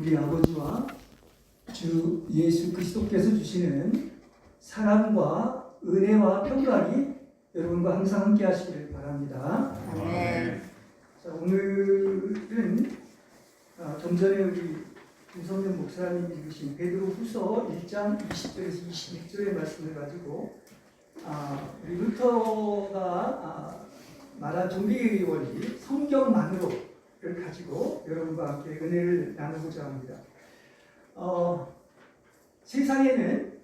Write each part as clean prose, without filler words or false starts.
우리 아버지와 주 예수 그리스도께서 주시는 사랑과 은혜와 평강이 여러분과 항상 함께 하시길 바랍니다. 아멘. 자, 오늘은 좀 전에 우리 김성현 목사님이 읽으신 베드로후서 1장 20절에서 21절의 말씀을 가지고 우리 루터가 말한 종교의 원리 성경만으로를 가지고 여러분과 함께 은혜를 나누고자 합니다. 세상에는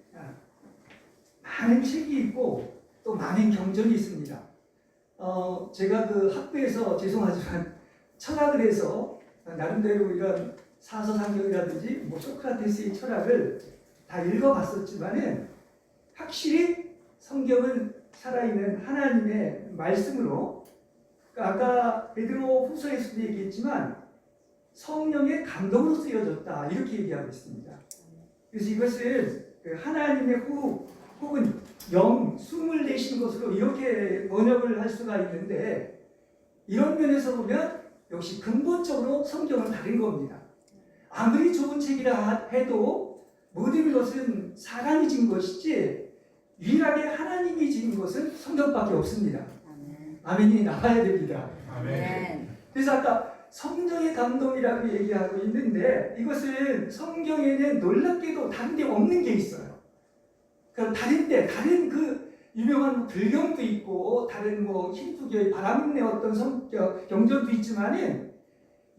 많은 책이 있고 또 많은 경전이 있습니다. 제가 그 학교에서 죄송하지만 철학을 해서 나름대로 이런 사서상경이라든지 소크라테스의 철학을 다 읽어봤었지만은 확실히 성경은 살아있는 하나님의 말씀으로, 아까 베드로 후서에서도 얘기했지만 성령의 감동으로 쓰여졌다 이렇게 얘기하고 있습니다. 그래서 이것을 하나님의 혹은 숨을 내신 것으로 이렇게 번역을 할 수가 있는데, 이런 면에서 보면 역시 근본적으로 성경은 다른 겁니다. 아무리 좋은 책이라 해도 모든 것은 사람이 진 것이지 유일하게 하나님이 지은 것은 성경밖에 없습니다. 아멘이 나와야 됩니다. 아멘. 그래서 아까 성령의 감동이라고 얘기하고 있는데, 이것은 성경에는 놀랍게도 다른 데 없는 게 있어요. 그럼 다른 그 유명한 불경도 있고 다른 힌두교의 바람의 어떤 경전도 있지만은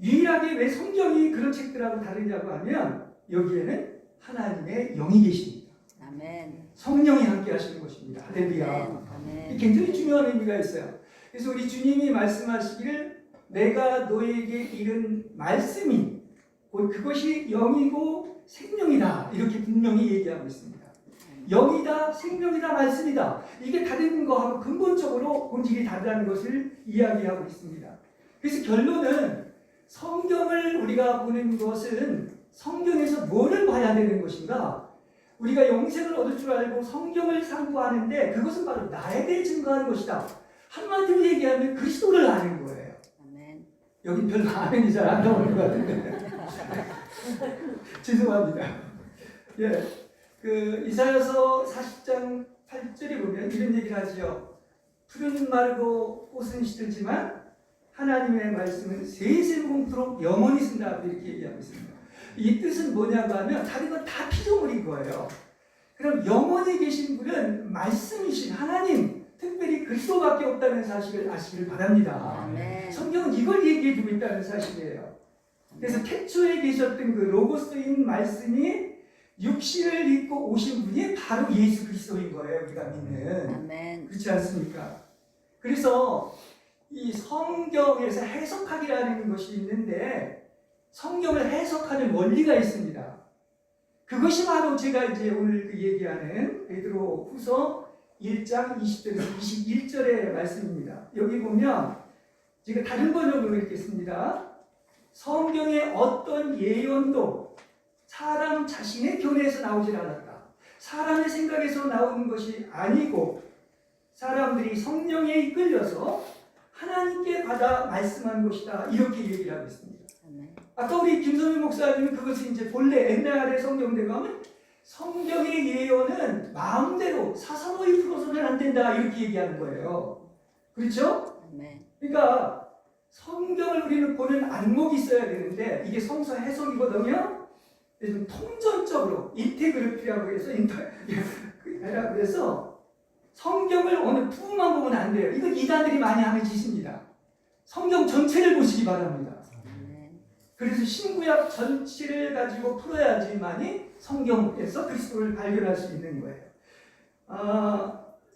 유일하게 왜 성경이 그런 책들하고 다르냐고 하면 여기에는 하나님의 영이 계십니다. 아멘. 성령이 함께 하시는 것입니다. 할렐루야. 아멘. 굉장히 중요한 의미가 있어요. 그래서 우리 주님이 말씀하시기를 내가 너에게 이른 말씀이 그것이 영이고 생명이다 이렇게 분명히 얘기하고 있습니다. 영이다, 생명이다, 말씀이다. 이게 다른 거하고 근본적으로 본질이 다르다는 것을 이야기하고 있습니다. 그래서 결론은 성경을 우리가 보는 것은 성경에서 뭐를 봐야 되는 것인가? 우리가 영생을 얻을 줄 알고 성경을 상고하는데 그것은 바로 나에 대해 증거하는 것이다. 한마디로 얘기하면 그리스도를 아는 거예요. 아멘. 여긴 별로 아멘이 잘 안 나오는 것 같은데 죄송합니다. 이사야서 40장 8절에 보면 이런 얘기를 하지요. 풀은 마르고 꽃은 시들지만 하나님의 말씀은 세세무궁토록 영원히 쓴다 이렇게 얘기하고 있습니다. 이 뜻은 뭐냐고 하면 다른 건 다 피조물인 거예요. 그럼 영원히 계신 분은 말씀이신 하나님, 특별히 그리스도밖에 없다는 사실을 아시길 바랍니다. 아멘. 성경은 이걸 얘기해 주고 있다는 사실이에요. 그래서 태초에 계셨던 그 로고스인 말씀이 육신을 입고 오신 분이 바로 예수 그리스도인 거예요. 우리가 믿는. 아멘. 그렇지 않습니까? 그래서 이 성경에서 해석학이라는 것이 있는데 성경을 해석하는 원리가 있습니다. 그것이 바로 제가 이제 오늘 얘기하는 베드로 후서 1장 20절에서 21절의 말씀입니다. 여기 보면 제가 다른 번역으로 읽겠습니다. 성경의 어떤 예언도 사람 자신의 견해에서 나오질 않았다. 사람의 생각에서 나오는 것이 아니고 사람들이 성령에 이끌려서 하나님께 받아 말씀한 것이다. 이렇게 얘기를 하고 있습니다. 아까 우리 김성민 목사님은 그것을 이제 본래 옛날의 성경대로 하면 성경의 예언은 마음대로 사사로이 풀어서는 안 된다. 이렇게 얘기하는 거예요. 그렇죠? 그러니까 성경을 우리는 보는 안목이 있어야 되는데 이게 성서 해석이거든요. 좀 통전적으로 인테그리티라고 해서 성경을 어느 부분만 보면 안 돼요. 이건 이단들이 많이 하는 짓입니다. 성경 전체를 보시기 바랍니다. 그래서 신구약 전체를 가지고 풀어야지만이 성경에서 그리스도를 발견할 수 있는 거예요.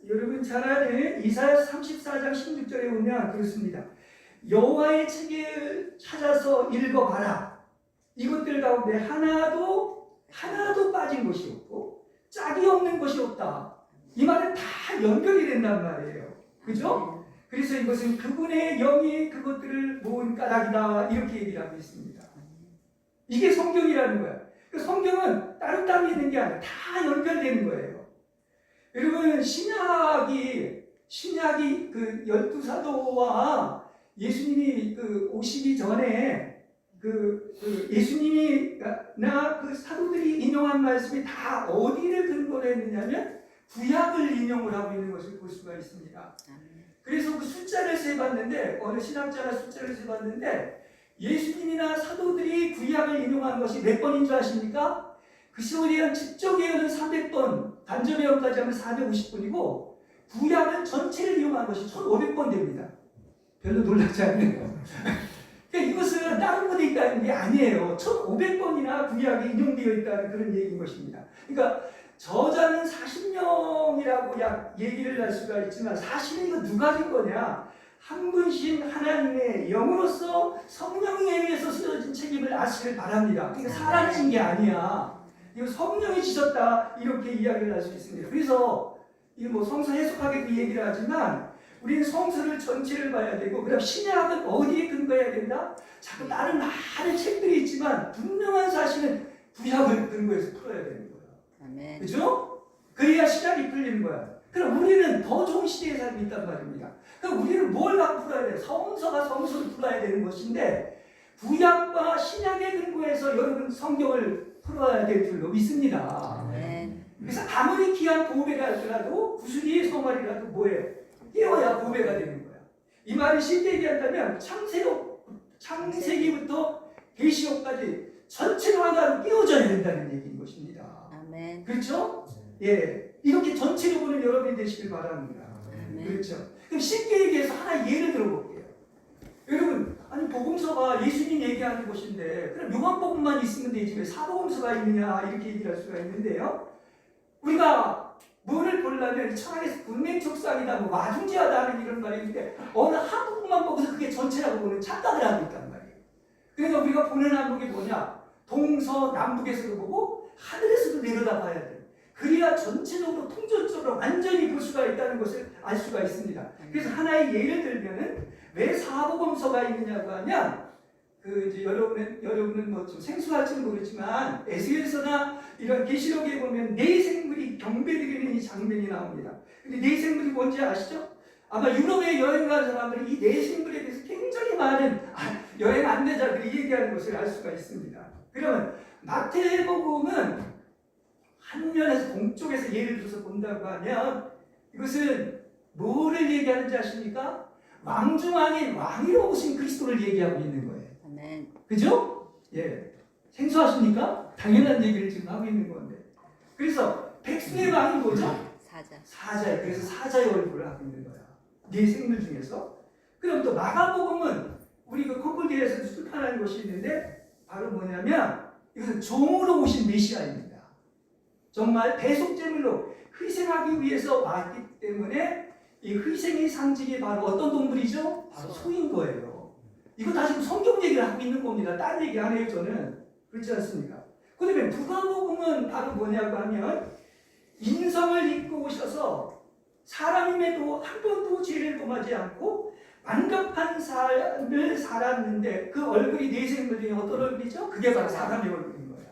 여러분 잘 아는 이사야 34장 16절에 보면 그렇습니다. 여호와의 책을 찾아서 읽어봐라. 이것들 가운데 하나도 빠진 것이 없고 짝이 없는 것이 없다. 이 말은 다 연결이 된단 말이에요. 그죠? 그래서 이것은 그분의 영이 그것들을 모은 까닭이다. 이렇게 얘기를 하고 있습니다. 이게 성경이라는 거야. 성경은 따로 있는 게 아니라 다 연결되는 거예요. 여러분 신약이 그 12사도와 예수님이 오시기 전에 예수님이나 그 사도들이 인용한 말씀이 다 어디를 근거로 했느냐면 구약을 인용을 하고 있는 것을 볼 수가 있습니다. 그래서 그 숫자를 세봤는데 어느 신학자가 숫자를 세봤는데 예수님이나 사도들이 구약을 인용한 것이 몇 번인 줄 아십니까? 그 시월에 대한 직접 예언은 300번, 간접 예언까지 하면 450번이고 구약은 전체를 이용한 것이 1500번 됩니다. 별로 놀랍지 않네요. 그러니까 이것은 다른 분이 있다는 게 아니에요. 1500번이나 구약이 인용되어 있다는 그런 얘기인 것입니다. 그러니까 저자는 40명이라고 얘기를 할 수가 있지만 사실은 이거 누가 된 거냐? 한 분신 하나님의 영으로서 성령에 의해서 쓰여진 책임을 아시길 바랍니다. 그러니까 사람이 쓴 게 아니야. 이거 성령이 지셨다 이렇게 이야기를 할 수 있습니다. 그래서 이거 뭐 성서 해석하기도 얘기를 하지만 우리는 성서를 전체를 봐야 되고 그다음 신약은 어디에 근거해야 된다? 자꾸 다른 많은 책들이 있지만 분명한 사실은 구약을 근거해서 풀어야 되는 거야. 아멘. 그죠? 그래야 신약이 풀리는 거야. 그럼 우리는 더 좋은 시대에 살고 있단 말입니다. 그럼 우리는 뭘 갖고 풀어야 돼? 성서가 성서를 풀어야 되는 것인데 구약과 신약에 근거해서 여러분 성경을 풀어야 될 줄로 믿습니다. 아멘. 그래서 아무리 귀한 보배가 할지라도 구슬이 성활이라도 뭐예요? 깨워야 보배가 되는 거야. 이 말을 쉽게 얘기한다면 창세기부터 계시록까지 전체로 하나로 깨워져야 된다는 얘기인 것입니다. 아멘. 그렇죠? 예, 이렇게 전체로 보는 여러분이 되시길 바랍니다. 아멘. 그렇죠? 그럼 쉽게 얘기해서 하나 예를 들어볼게요. 여러분, 아니 복음서가 예수님 얘기하는 곳인데 그럼 요한복음만 있으면 되지 왜 사복음서가 있느냐 이렇게 얘기할 수가 있는데요. 우리가 뭐를 보려면 철학에서 분명촉상이다, 뭐 와중지하다 하는 이런 말이 있는데 어느 한 부분만 보고서 그게 전체라고 보는 착각을 하고 있단 말이에요. 그래서 우리가 보는 한국이 뭐냐? 동서남북에서도 보고 하늘에서도 내려다봐야 돼요. 그래야 전체적으로 통전적으로 완전히 볼 수가 있다는 것을 알 수가 있습니다. 그래서 하나의 예를 들면은 왜 사복음서가 있느냐고 하면 이제 여러분은 뭐 좀 생소할지는 모르지만 에스겔서나 이런 계시록에 보면 네 생물이 경배드리는 이 장면이 나옵니다. 근데 네 생물이 뭔지 아시죠? 아마 유럽에 여행 간 사람들이 이 네 생물에 대해서 굉장히 많은 여행 안내자들이 얘기하는 것을 알 수가 있습니다. 그러면 마태복음은 한 면에서 동쪽에서 예를 들어서 본다고 하면 이것은 뭐를 얘기하는지 아십니까? 왕중왕인 왕위로 오신 그리스도를 얘기하고 있는 거예요. 아멘. 그죠? 예. 생소하십니까? 당연한 얘기를 지금 하고 있는 건데. 그래서 백수의 왕이 뭐죠? 사자. 사자예요. 그래서 사자의 얼굴을 하고 있는 거야. 네 생물 중에서. 그럼 또 마가복음은 우리 그 콩콜디에서 출판하는 것이 있는데 바로 뭐냐면 이것은 종으로 오신 메시아입니다. 정말 대속제물로 희생하기 위해서 왔기 때문에 이 희생의 상징이 바로 어떤 동물이죠? 바로 소인 거예요. 이거 다 지금 성경 얘기를 하고 있는 겁니다. 딴 얘기 안 해요, 저는. 그렇지 않습니까? 그 다음에 누가복음은 바로 뭐냐고 하면 인성을 입고 오셔서 사람임에도 한 번도 죄를 범하지 않고 완벽한 삶을 살았는데 그 얼굴이 네 생물 중에 어떤 얼굴이죠? 그게 바로 사람의 얼굴인 거야.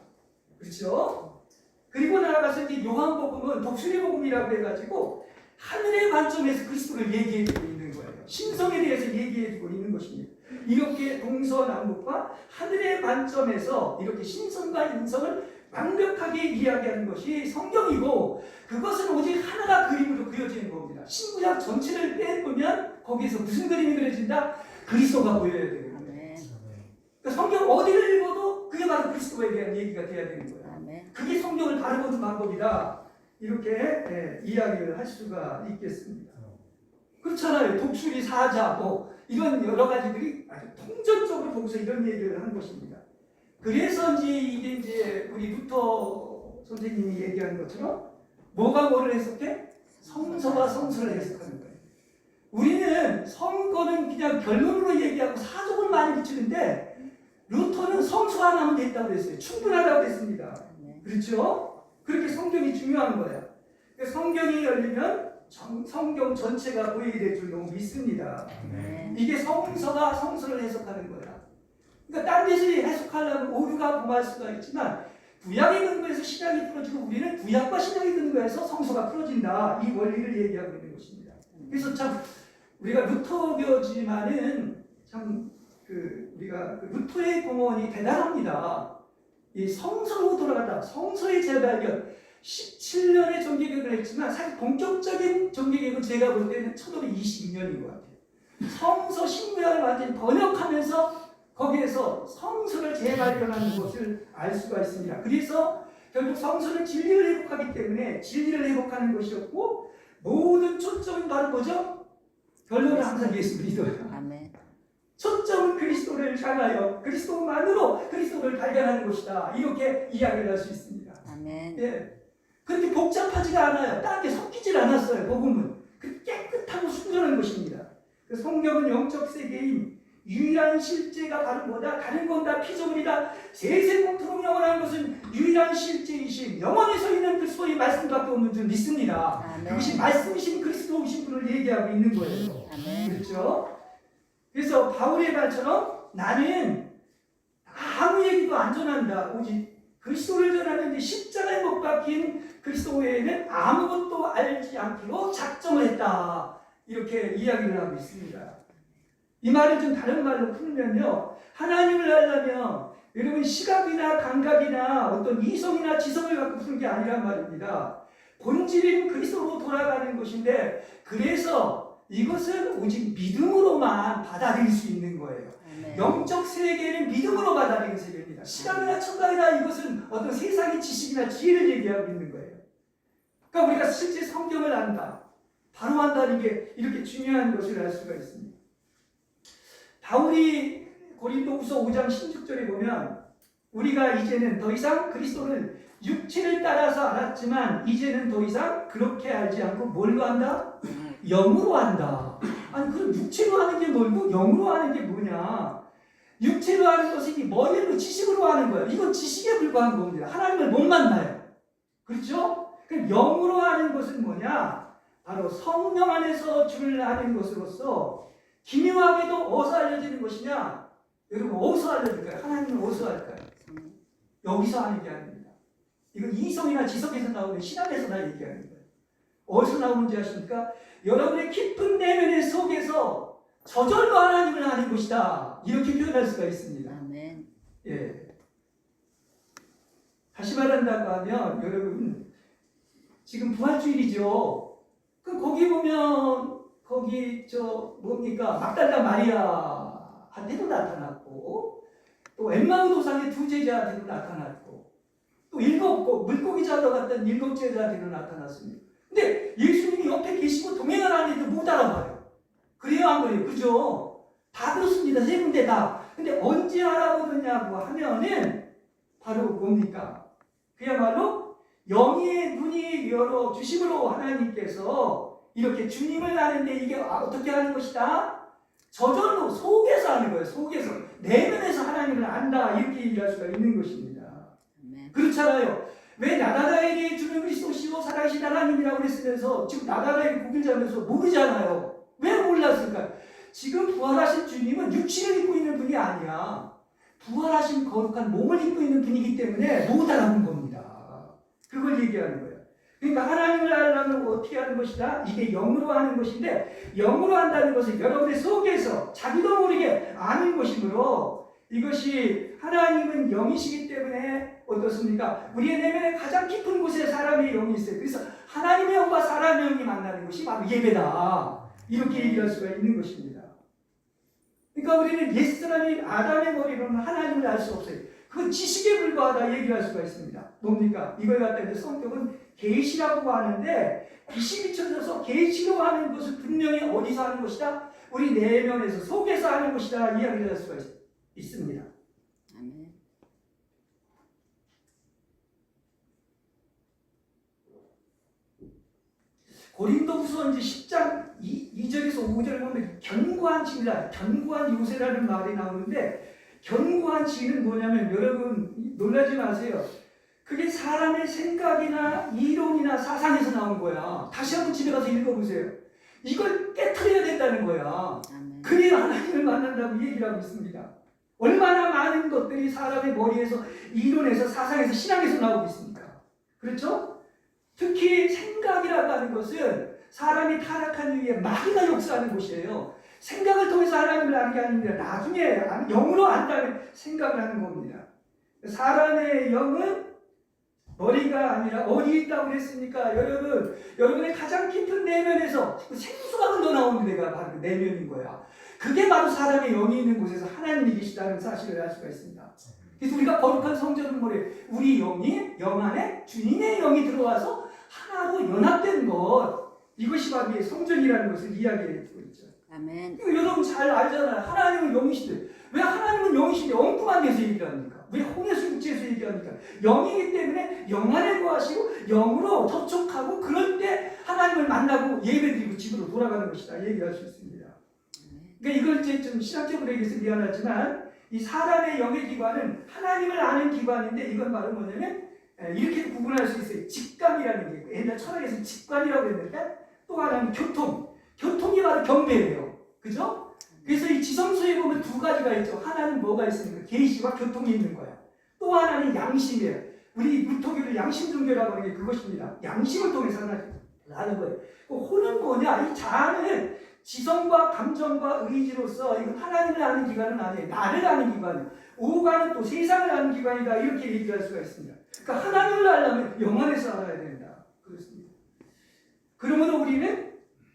그렇죠? 그리고 나아가서 이제 요한복음은 독수리복음이라고 해가지고 하늘의 관점에서 그리스도를 얘기해주고 있는 거예요. 신성에 대해서 얘기해주고 있는 것입니다. 이렇게 동서남북과 하늘의 관점에서 이렇게 신성과 인성을 완벽하게 이야기하는 것이 성경이고 그것은 오직 하나가 그림으로 그려지는 겁니다. 신구약 전체를 빼보면 거기에서 무슨 그림이 그려진다? 그리스도가 보여야 되는 거예요. 그러니까 성경 어디를 읽어도 그게 바로 그리스도에 대한 얘기가 돼야 되는 거예요. 그게 성경을 바로 보는 방법이다. 이렇게 이야기를 할 수가 있겠습니다. 그렇잖아요. 독수리, 사자, 뭐 이런 여러 가지들이 아주 통전적으로 보고서 이런 얘기를 한 것입니다. 그래서 이게 이제 우리 루터 선생님이 얘기한 것처럼 뭐가 뭐를 해석해? 성서가 성서를 해석하는 거예요. 우리는 성거는 그냥 결론으로 얘기하고 사족을 많이 붙이는데 루터는 성서 하나면 됐다고 했어요. 충분하다고 했습니다. 그렇죠? 그렇게 성경이 중요한 거예요. 성경이 열리면 성경 전체가 보이게 될 줄 너무 믿습니다. 이게 성서가 성서를 해석하는 거야. 그러니까 딴 데서 해석하려면 오류가 범할 수가 있지만 구약의 근거에서 신약이 풀어지고 우리는 구약과 신약의 근거에서 성서가 풀어진다. 이 원리를 얘기하고 있는 것입니다. 그래서 참 우리가 루터교지만은 참 우리가 그 루터의 공헌이 대단합니다. 이 성서로 돌아가다 성서의 재발견 17년의 정기개혁을 했지만 사실 본격적인 정기개혁은 제가 볼 때는 1522년인 것 같아요. 성서 신구약을 완전히 번역하면서 거기에서 성서를 재발견하는 것을 알 수가 있습니다. 그래서 결국 성서는 진리를 회복하기 때문에 진리를 회복하는 것이었고 모든 초점은 바로 뭐죠? 결론은 항상 예수 그리스도예요. 아멘. 초점은 그리스도를 향하여 그리스도만으로 그리스도를 발견하는 것이다. 이렇게 이야기를 할 수 있습니다. 아멘. 예. 그렇게 복잡하지가 않아요. 다른 게 섞이질 않았어요. 복음은. 그 깨끗하고 순전한 것입니다. 그 성경은 영적 세계인 유일한 실제가 바로 뭐다? 다른 건 다 피조물이다. 세세공토록 영원한 것은 유일한 실제이신 영원히 서 있는 그리스도의 말씀밖에 없는 줄 믿습니다. 아멘. 그것이 말씀이신 그리스도이신 분을 얘기하고 있는 거예요. 아멘. 그렇죠? 그래서 바울의 말처럼 나는 아무 얘기도 안 전한다. 오직 그리스도를 전하는데 십자가에 못 박힌 그리스도 외에는 아무것도 알지 않기로 작정을 했다. 이렇게 이야기를 하고 있습니다. 이 말을 좀 다른 말로 풀면요. 하나님을 알려면 여러분 시각이나 감각이나 어떤 이성이나 지성을 갖고 푸는 게 아니란 말입니다. 본질인 그리스도로 돌아가는 것인데 그래서 이것은 오직 믿음으로만 받아들일 수 있는 거예요. 아멘. 영적 세계는 믿음으로 받아들이는 세계입니다. 시간이나 청각이나 이것은 어떤 세상의 지식이나 지혜를 얘기하고 있는 거예요. 그러니까 우리가 실제 성경을 안다. 바로 안다는 게 이렇게 중요한 것을 알 수가 있습니다. 바울이 고린도후서 5장 16절에 보면 우리가 이제는 더 이상 그리스도를 육체를 따라서 알았지만 이제는 더 이상 그렇게 알지 않고 뭘로 한다? 영으로 한다. 아니 그럼 육체로 하는 게 뭘고 영으로 하는 게 뭐냐? 육체로 하는 것이 머리로 지식으로 하는 거예요. 이건 지식에 불과한 겁니다. 하나님을 못 만나요. 그렇죠? 그럼 영으로 하는 것은 뭐냐? 바로 성령 안에서 주를 아는 것으로서 기묘하게도 어디서 알려지는 것이냐? 여러분 어디서 알려질까요? 하나님은 어디서 할까요? 여기서 하는 게 아닙니다. 이거 이성이나 지성에서 나오는 신앙에서나 얘기하는 거예요. 어디서 나오는지 아십니까? 여러분의 깊은 내면의 속에서 저절로 하나님을 아는 것이다. 이렇게 표현할 수가 있습니다. 아멘. 예. 다시 말한다고 하면 여러분 지금 부활주일이죠. 그 거기 보면 거기 뭡니까 막달라 마리아한테도 나타났고 또 엠마오 도상의 두 제자한테도 나타났고 또 물고기 잡으러 갔던 7 제자한테도 나타났습니다. 근데 예수님이 옆에 계시고 동행을 하는데 못 알아봐요. 그래야 한 거예요. 그죠? 다 그렇습니다. 세 군데 다. 근데 언제 알아보느냐고 하면은 바로 뭡니까? 그야말로 영의 눈이 열어 주심으로 하나님께서 이렇게 주님을 아는데 이게 어떻게 하는 것이다? 저절로 속에서 하는 거예요. 속에서. 내면에서 하나님을 안다. 이렇게 얘기할 수가 있는 것입니다. 아멘. 그렇잖아요. 왜 나다다에게 주는 그리스도시요 살아계신 하나님이라고 그랬으면서 지금 나다다에게 고기를 잡으면서 모르잖아요. 왜 몰랐을까요? 지금 부활하신 주님은 육신을 입고 있는 분이 아니야. 부활하신 거룩한 몸을 입고 있는 분이기 때문에 못 알아본 겁니다. 그걸 얘기하는 거예요. 그러니까 하나님을 알려면 어떻게 하는 것이다? 이게 영으로 하는 것인데 영으로 한다는 것은 여러분의 속에서 자기도 모르게 아는 것이므로 이것이 하나님은 영이시기 때문에 어떻습니까? 우리의 내면에 가장 깊은 곳에 사람의 영이 있어요. 그래서 하나님의 영과 사람의 영이 만나는 것이 바로 예배다. 이렇게 얘기할 수가 있는 것입니다. 그러니까 우리는 옛사람인 아담의 머리로는 하나님을 알 수 없어요. 그건 지식에 불과하다 얘기를 할 수가 있습니다. 뭡니까? 이걸 갖다 이제 성격은 계시라고 하는데 빛이 비춰져서 계시로 하는 것을 분명히 어디서 하는 것이다? 우리 내면에서 속에서 하는 것이다 이야기를 할 수가 있습니다. 아멘. 고린도후서 이제 10장 2절에서 5절을 보면 견고한 징이라, 견고한 요새라는 말이 나오는데 견고한 징은 뭐냐면 여러분 놀라지 마세요. 그게 사람의 생각이나 이론이나 사상에서 나온 거야. 다시 한번 집에 가서 읽어보세요. 이걸 깨트려야 된다는 거야. 아멘. 그래야 하나님을 만난다고 얘기를 하고 있습니다. 얼마나 많은 것들이 사람의 머리에서 이론에서 사상에서 신앙에서 나오고 있습니까? 그렇죠? 특히 생각이라고 하는 것은 사람이 타락한 이후에 마귀가 역사하는 곳이에요. 생각을 통해서 하나님을 아는 게 아닙니다. 나중에 영으로 안다는 생각을 하는 겁니다. 사람의 영은 머리가 아니라 어디에 있다고 그랬습니까? 여러분의 가장 깊은 내면에서 생수가 흘러나오는 데가 바로 그 내면인 거야. 그게 바로 사람의 영이 있는 곳에서 하나님이 계시다는 사실을 알 수가 있습니다. 그래서 우리가 거룩한 성전은 뭐래? 우리 영 안에 주님의 영이 들어와서 하나로 연합된 것. 이것이 바로 성전이라는 것을 이야기해주고 있죠. 아멘. 여러분 잘 알잖아요. 하나님은 영이시대. 왜 하나님은 영이신데 엉뚱한 데서 얘기를 합니까? 왜 혼에서 육체에서 얘기합니까? 영이기 때문에 영 안에 거하시고 영으로 접촉하고 그럴 때 하나님을 만나고 예배드리고 집으로 돌아가는 것이다. 얘기할 수 있습니다. 그러니까 이걸 이제 좀 신학적으로 얘기해서 미안하지만 이 사람의 영의 기관은 하나님을 아는 기관인데 이건 바로 뭐냐면 이렇게 구분할 수 있어요. 직감이라는 게 있고 옛날 철학에서 직관이라고 했는데 또 하나는 교통이 바로 경배예요. 그죠? 그래서 이 지성소에 보면 두 가지가 있죠. 하나는 뭐가 있습니까? 계시와 교통이 있는 거야. 또 하나는 양심이에요. 우리 무토교를 양심 종교라고 하는 게 그것입니다. 양심을 통해서 하는 거예요. 혼은 뭐냐? 이 자아는 지성과 감정과 의지로서 이건 하나님을 아는 기관은 아니에요. 나를 아는 기관이에요. 오가는 또 세상을 아는 기관이다. 이렇게 얘기할 수가 있습니다. 그러니까 하나님을 알려면 영 안에서 알아야 된다. 그렇습니다. 그러므로 우리는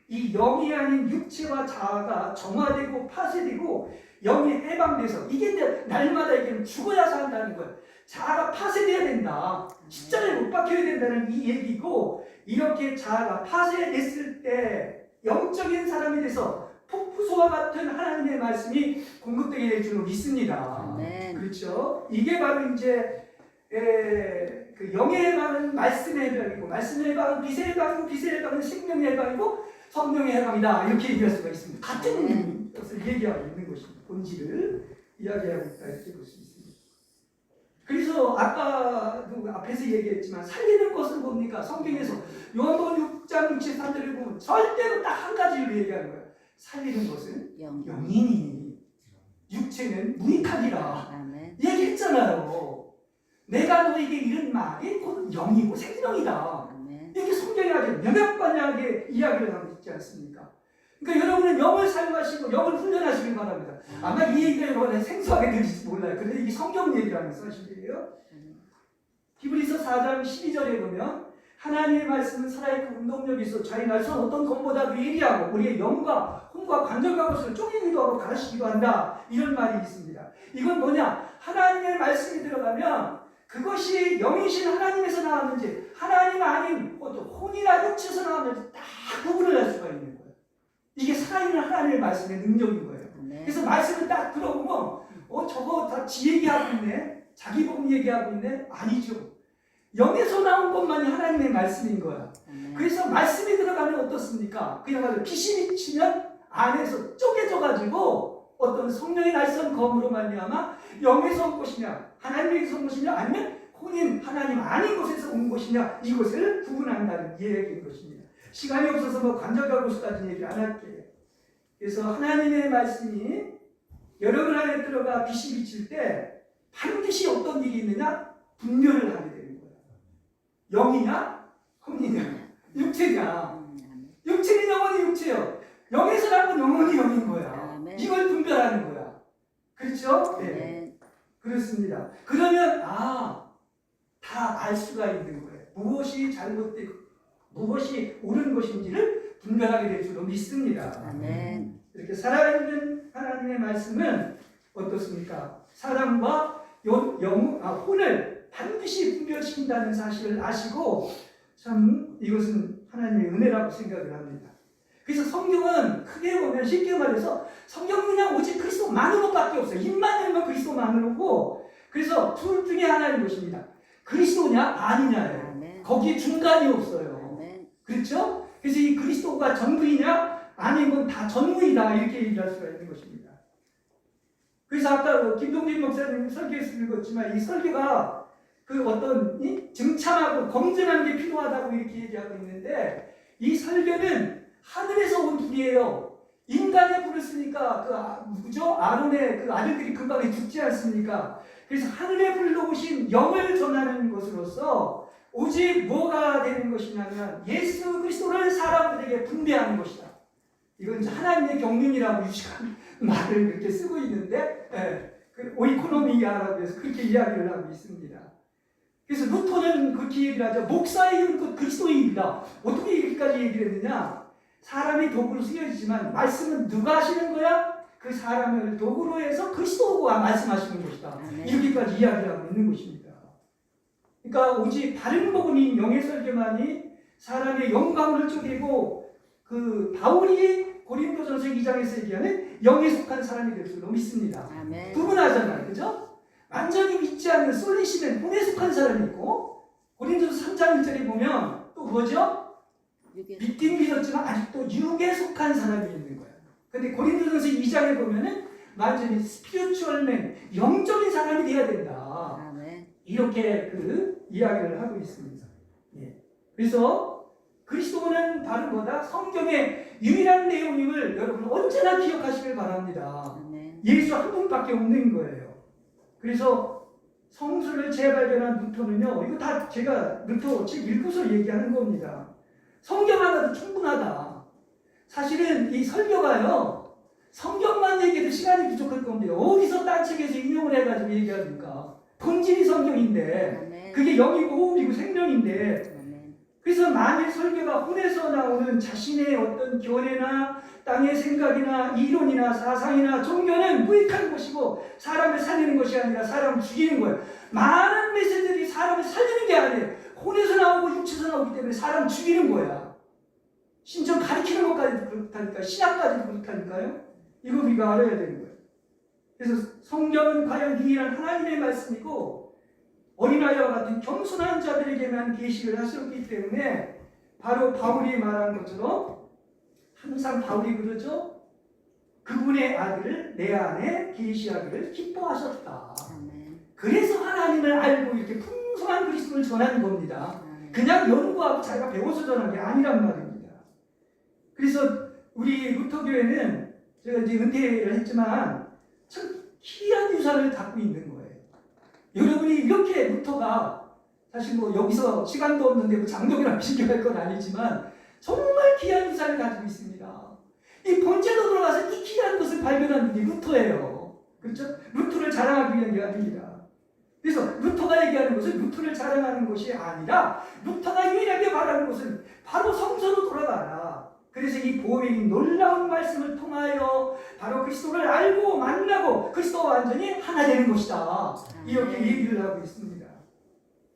이 영이 아닌 육체와 자아가 정화되고 파쇄되고 영이 해방돼서 이게 이제 날마다 이게 죽어야 산다는 거예요. 자아가 파쇄돼야 된다. 십자가에 못 박혀야 된다는 이 얘기고 이렇게 자아가 파쇄됐을 때 영적인 사람이 돼서 폭포수와 같은 하나님의 말씀이 공급되게 될 줄로 믿습니다. 아멘. 그렇죠? 이게 바로 이제 그 영의 해방은 말씀의 해방이고 말씀의 해방은 빛의 해방이고 빛의 해방은 생명의 해방이고 성령의 해방이다. 이렇게 얘기할 수가 있습니다. 같은 것을 얘기하고 있는 것입니다. 본질을 이야기하고 있다. 이렇게 볼 수 있습니다. 그래서 아까도 앞에서 얘기했지만 살리는 것은 뭡니까? 성경에서 요한복음 6장 63절을 보면 절대로 딱 한 가지를 얘기하는 거예요. 살리는 것은 영이니 육체는 무익하리라. 아멘. 얘기했잖아요. 내가 너에게 이른 말이 곧 영이고 생명이다. 아멘. 이렇게 성경이 아주 명확하게 이야기를 하고 있지 않습니까? 그러니까 여러분은 영을 사용하시고 영을 훈련하시길 바랍니다. 아마 이 얘기가 여러분한테 생소하게 들릴지 몰라요. 그런데 이게 성경 얘기라는 사실이에요. 히브리서 4장 12절에 보면 하나님의 말씀은 살아있고 운동력이 있어 자기 날선 어떤 검보다도 예리하고 우리의 영과 혼과 관절과 것을 쪼개기도 하고 가르치기도 한다. 이런 말이 있습니다. 이건 뭐냐? 하나님의 말씀이 들어가면 그것이 영이신 하나님에서 나왔는지 하나님 아닌 혼이나 육체에서 나왔는지 다 구분을 할 수가 있는 거예요. 이게 살아있는 하나님의 말씀의 능력인 거예요. 그래서 말씀을 딱 들어보면 저거 다 지 얘기하고 있네? 자기 복음 얘기하고 있네? 아니죠. 영에서 나온 것만이 하나님의 말씀인 거야. 그래서 말씀이 들어가면 어떻습니까? 그야말로 빛이 비치면 안에서 쪼개져가지고 어떤 성령의 날선 검으로 말미암아 영에서 온 것이냐 하나님에게서 온 것이냐 아니면 혼인 하나님 아닌 곳에서 온 것이냐 이것을 구분한다는 이야기인 것입니다. 시간이 없어서 뭐 관절과 곳까지 얘기 안 할게요. 그래서 하나님의 말씀이 여러분 안에 들어가 빛이 비칠 때 반드시 어떤 일이 있느냐 분별을 하게 되는 거예요. 영이냐 혼이냐 육체냐 육체는 영혼이 육체요. 영에서 난 건 영혼이 영인 거야. 아멘. 이걸 분별하는 거야. 그렇죠? 네. 그렇습니다. 그러면 다 알 수가 있는 거예요. 무엇이 잘못되고 무엇이 옳은 것인지를 분별하게 될 줄로 믿습니다. 아멘. 이렇게 살아있는 하나님의 말씀은 어떻습니까? 사람과 혼을 반드시 분별시킨다는 사실을 아시고 참 이것은 하나님의 은혜라고 생각을 합니다. 그래서 성경은 크게 보면 쉽게 말해서 성경은 그냥 오직 그리스도만으로밖에 없어요. 입만 열면 그리스도만으로고 그래서 둘 중에 하나인 것입니다. 그리스도냐 아니냐예요. 아멘. 거기에 중간이 없어요. 아멘. 그렇죠? 그래서 이 그리스도가 전부이냐 아니면 다 전무이다 이렇게 얘기할 수가 있는 것입니다. 그래서 아까 김동진 목사님 설교에서 읽었지만 이 설교가 그 어떤 증참하고 검증하는 게 필요하다고 이렇게 얘기하고 있는데 이 설교는 하늘에서 온 불이에요. 인간의 불을 쓰니까 아론의 그 아들들이 금방 죽지 않습니까? 그래서 하늘의 불로 오신 영을 전하는 것으로서 오직 뭐가 되는 것이냐면 예수 그리스도를 사람들에게 분배하는 것이다. 이건 이제 하나님의 경륜이라고 유식한 말을 그렇게 쓰고 있는데, 그 오이코노미아라고 해서 그렇게 이야기를 하고 있습니다. 그래서 루터는 그렇게 얘기를 하죠. 목사의 일은 그리스도의 일이다. 어떻게 이렇게까지 얘기를 했느냐? 사람이 도구로 쓰여지지만 말씀은 누가 하시는 거야? 그 사람을 도구로 해서 그리스도가 말씀하시는 것이다. 이렇게까지 이야기를 하고 있는 것입니다. 그러니까 오직 바른 복음인 영예설교만이 사람의 영광을 쪼개고 그 바울이 고린도전서 2장에서 얘기하는 영에 속한 사람이 될 줄로 믿습니다. 아멘. 구분하잖아요. 그죠? 완전히 믿지 않는 쏠리시는 혼에 속한 사람이 있고, 고린도서 3장 1절에 보면 또 뭐죠? 믿긴 믿었지만 아직도 육에 속한 사람이 있는 거예요. 근데 고린도전서 2장에 보면은 완전히 스피리추얼맨, 영적인 사람이 돼야 된다. 아멘. 이렇게 그 이야기를 하고 있습니다. 예. 그래서 그리스도는 바로 뭐다? 성경의 유일한 내용임을 여러분 언제나 기억하시길 바랍니다. 아멘. 예수 한 분밖에 없는 거예요. 그래서 성수를 재발견한 루터는요, 이거 다 제가 루터 책 읽고서 얘기하는 겁니다. 성경 하나도 충분하다. 사실은 이 설교가요, 성경만 얘기해도 시간이 부족할 겁니다. 어디서 딴 책에서 인용을 해가지고 얘기합니까? 본질이 성경인데, 아멘. 그게 영이고 호흡이고 생명인데, 아멘. 그래서 만일 설교가 혼에서 나오는 자신의 어떤 견해나 땅의 생각이나 이론이나 사상이나 종교는 무익한 것이고 사람을 살리는 것이 아니라 사람을 죽이는 거예요. 많은 메시지들이 사람을 살리는 게 아니에요. 혼에서 나오고 육체에서 나오기 때문에 사람을 죽이는 거야. 심지어 가르치는 것까지도 그렇다니까, 신학까지도 그렇다니까요. 이거 우리가 알아야 되는 거예요. 그래서 성경은 과연 유일한 하나님의 말씀이고 어린아이와 같은 겸손한 자들에게만 계시를 하셨기 때문에 바로 바울이 말한 것처럼 항상 바울이 그러죠. 그분의 아들을 내 안에 계시하기를 기뻐하셨다. 아멘. 그래서 하나님을 알고 이렇게 풍성한 그리스도를 전하는 겁니다. 아멘. 그냥 연구하고 자기가 배워서 전한 게 아니란 말입니다. 그래서 우리 루터교회는 제가 이제 은퇴를 했지만 참 희귀한 유산을 갖고 있는 거예요. 여러분이 이렇게 루터가 사실 뭐 여기서 시간도 없는데 뭐 장독이랑 비교할 건 아니지만 정말 귀한 유산을 가지고 있습니다. 이 본체로 들어가서 이 귀한 것을 발견한 분이 루터예요. 그렇죠? 루터를 자랑하기 위한 게 아닙니다. 그래서 루터가 얘기하는 것은 루터를 자랑하는 것이 아니라 루터가 유일하게 말하는 것은 바로 성서로 돌아가라. 그래서 이 보혜인 놀라운 말씀을 통하여 바로 그리스도를 알고 만나고 그리스도와 완전히 하나 되는 것이다. 이렇게 얘기를 하고 있습니다.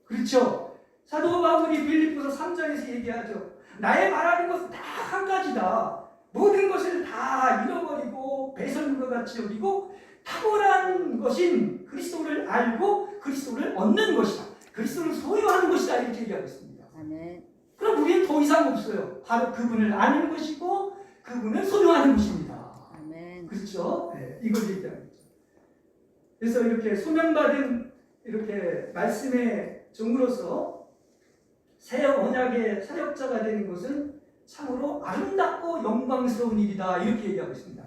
그렇죠? 사도 바울이 빌립보서 3장에서 얘기하죠. 나의 말하는 것은 다 한 가지다. 모든 것을 다 잃어버리고 배설물과 같이 여기고 탁월한 것인 그리스도를 알고 그리스도를 얻는 것이다. 그리스도를 소유하는 것이다. 이렇게 얘기하고 있습니다. 아멘. 그럼 우리는 더 이상 없어요. 바로 그분을 아는 것이고 그분을 소유하는 것입니다. 아멘. 그렇죠? 네, 이걸 얘기하는 거죠. 그래서 이렇게 소명받은 이렇게 말씀의 종으로서 새 언약의 사역자가 되는 것은 참으로 아름답고 영광스러운 일이다. 이렇게 얘기하고 있습니다.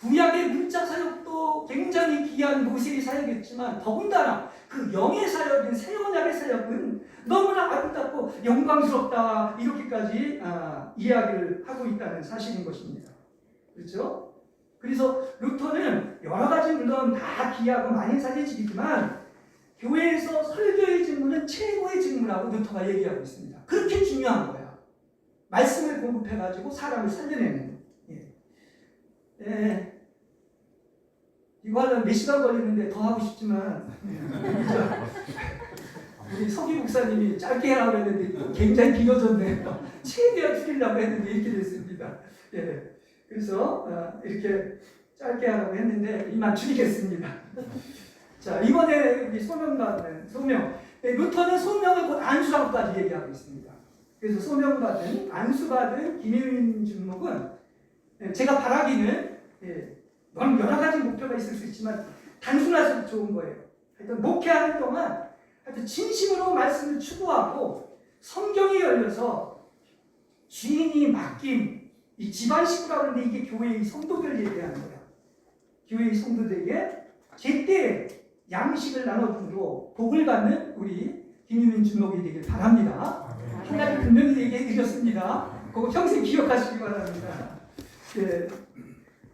구약의 문자 사역도 굉장히 귀한 모세의 사역이었지만 더군다나 그 영의 사역인 새 언약의 사역은 너무나 아름답고 영광스럽다. 이렇게까지 이야기를 하고 있다는 사실인 것입니다. 그렇죠? 그래서 루터는 여러 가지 물론 다 귀하고 많이 사제직이지만 교회에서 설교의 직무는 최고의 직무라고 루터가 얘기하고 있습니다. 그렇게 중요한 거야. 말씀을 공급해가지고 사람을 살려내는. 예. 이거 하려면 몇 시간 걸리는데 더 하고 싶지만 우리 서기 목사님이 짧게 하라고 했는데 굉장히 길어졌네요. 최대한 줄이려고 했는데 이렇게 됐습니다. 예. 그래서 이렇게 짧게 하라고 했는데 이만 줄이겠습니다. 자, 이번에 우리 소명받은 소명. 루터는 소명을 곧 안수라고까지 얘기하고 있습니다. 그래서 소명받은 안수받은 김혜민 준목은 제가 바라기는 여러 가지 목표가 있을 수 있지만 단순할수록 좋은 거예요. 하여튼 목회하는 동안 하여튼 진심으로 말씀을 추구하고 성경이 열려서 주인이 맡긴 이 집안 식구라고 하는데 이게 교회의 성도들 얘기하는 거야. 교회의 성도들에게 제때 양식을 나눠주므로 복을 받는 우리 김유민 준목이 되길 바랍니다. 한 가지 분명히 얘기해 드렸습니다. 그거 평생 기억하시기 바랍니다. 네,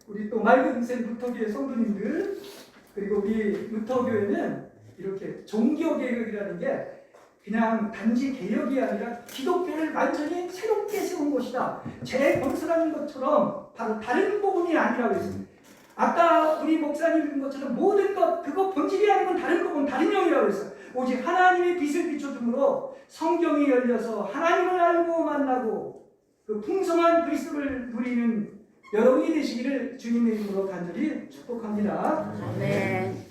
우리 또 맑은샘 무터교회 성도님들 그리고 우리 무터교회는 이렇게 종교개혁이라는 게 그냥 단지 개혁이 아니라 기독교를 완전히 새롭게 세운 것이다. 재건설하는 것처럼 바로 다른 부분이 아니라고 했습니다. 아까 우리 목사님 읽은 것처럼 모든 것 그거 본질이 아닌 건 다른 부분 다른 영이라고 했어요. 오직 하나님의 빛을 비춰줌으로 성경이 열려서 하나님을 알고 만나고 그 풍성한 그리스도를 누리는 여러분이 되시기를 주님의 이름으로 간절히 축복합니다. 아멘.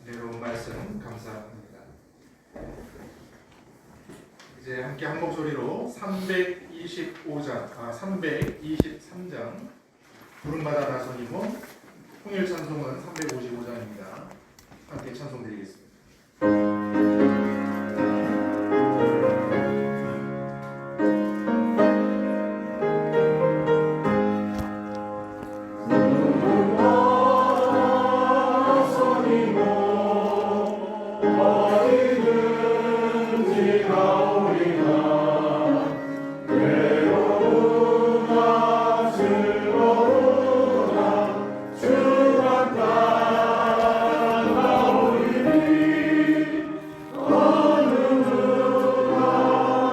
여러분 말씀 감사합니다. 이제 함께 한 목소리로 323장 부름받아 나선이고 통일 찬송은 355장입니다. 함께 찬송드리겠습니다.